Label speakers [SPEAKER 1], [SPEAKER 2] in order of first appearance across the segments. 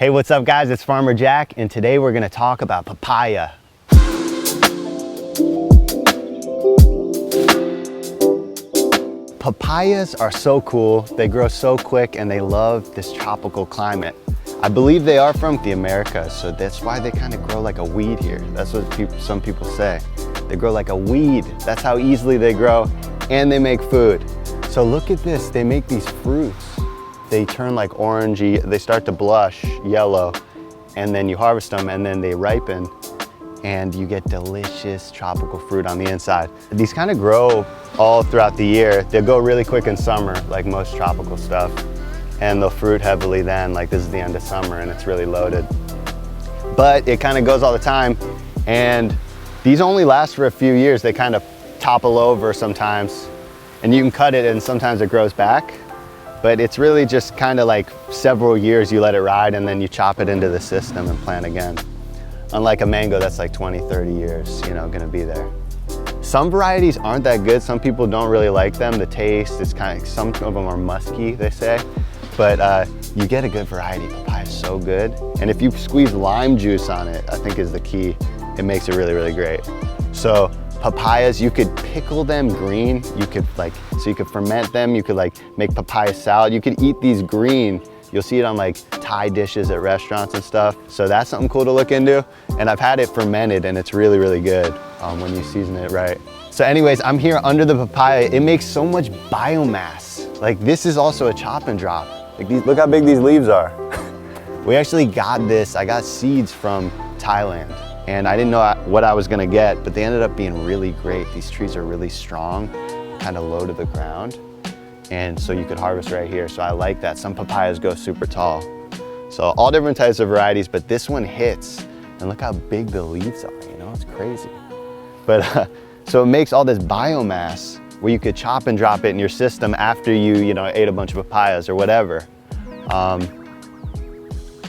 [SPEAKER 1] Hey, what's up guys? It's Farmer Jack, and today we're gonna talk about papaya. Papayas are so cool. They grow so quick and they love this tropical climate. I believe they are from the Americas, so that's why they kind of grow like a weed here. That's what some people say. They grow like a weed. That's how easily they grow, and they make food. So look at this, they make these fruits. They turn like orangey, they start to blush yellow, and then you harvest them and then they ripen and you get delicious tropical fruit on the inside. These kind of grow all throughout the year. They'll go really quick in summer, like most tropical stuff, and they'll fruit heavily then, like this is the end of summer and it's really loaded. But it kind of goes all the time, and these only last for a few years. They kind of topple over sometimes, and you can cut it and sometimes it grows back. But it's really just kind of like several years you let it ride and then you chop it into the system and plant again. Unlike a mango, that's like 20, 30 years, gonna be there. Some varieties aren't that good. Some people don't really like them. The taste is some of them are musky, they say. But you get a good variety. Papaya is so good. And if you squeeze lime juice on it, I think is the key. It makes it really, really great. So papayas, you could pickle them green. You could so you could ferment them. You could make papaya salad. You could eat these green. You'll see it on Thai dishes at restaurants and stuff. So that's something cool to look into. And I've had it fermented and it's really, really good when you season it right. So anyways, I'm here under the papaya. It makes so much biomass. This is also a chop and drop. Look how big these leaves are. We actually got this, I got seeds from Thailand. And I didn't know what I was gonna get, but they ended up being really great. These trees are really strong, kind of low to the ground. And so you could harvest right here. So I like that. Some papayas go super tall. So all different types of varieties, but this one hits. And look how big the leaves are, it's crazy. But so it makes all this biomass where you could chop and drop it in your system after you, ate a bunch of papayas or whatever.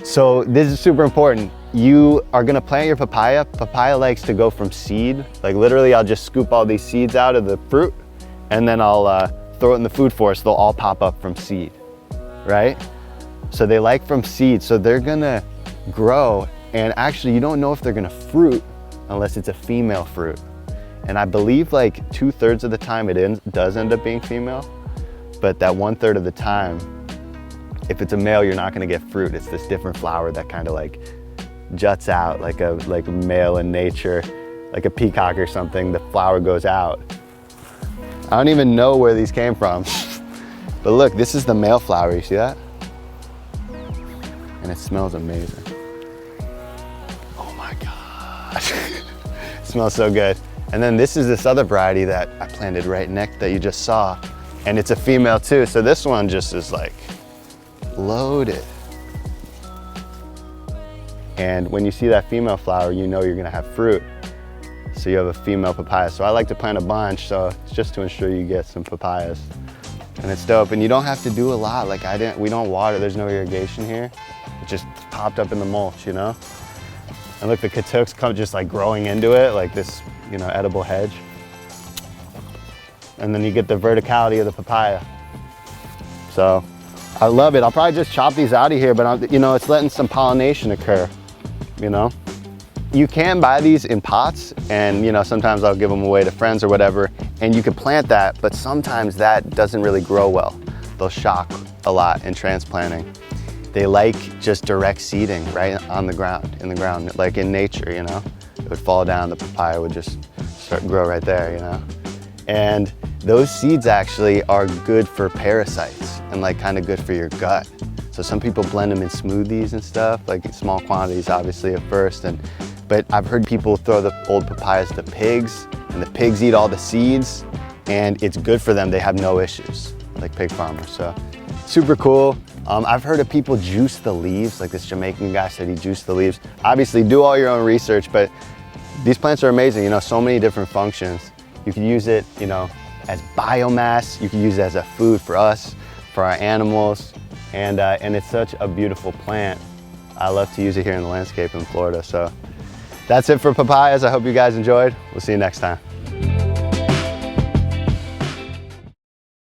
[SPEAKER 1] So this is super important. You are gonna plant your papaya. Papaya likes to go from seed. Literally, I'll just scoop all these seeds out of the fruit and then I'll throw it in the food forest. They'll all pop up from seed, right? So they like from seed, so they're gonna grow, and actually you don't know if they're gonna fruit unless it's a female fruit. And I believe 2/3 of the time it does end up being female, but that 1/3 of the time, if it's a male, you're not gonna get fruit. It's this different flower that kind of juts out like a male in nature, like a peacock or something. The flower goes out. I don't even know where these came from. But look, this is the male flower, you see that? And it smells amazing. Oh my gosh. It smells so good. And then this is this other variety that I planted right next that you just saw. And it's a female too. So this one just is loaded. And when you see that female flower, you know you're gonna have fruit. So you have a female papaya. So I like to plant a bunch, so it's just to ensure you get some papayas. And it's dope, and you don't have to do a lot. We don't water, there's no irrigation here. It just popped up in the mulch, And look, the katuks come just growing into it, like this, edible hedge. And then you get the verticality of the papaya. So I love it. I'll probably just chop these out of here, but it's letting some pollination occur, You can buy these in pots, and sometimes I'll give them away to friends or whatever, and you could plant that, but sometimes that doesn't really grow well. They'll shock a lot in transplanting. They like just direct seeding right on the ground, like in nature, It would fall down, the papaya would just grow right there, And those seeds actually are good for parasites and kind of good for your gut. So some people blend them in smoothies and stuff, in small quantities obviously at first, but I've heard people throw the old papayas to pigs, and the pigs eat all the seeds, and it's good for them. They have no issues, like pig farmers, so super cool. I've heard of people juice the leaves, like this Jamaican guy said he juiced the leaves. Obviously do all your own research, but these plants are amazing, so many different functions. You can use it, as biomass. You can use it as a food for us, for our animals, and it's such a beautiful plant. I love to use it here in the landscape in Florida, so. That's it for papayas. I hope you guys enjoyed. We'll see you next time.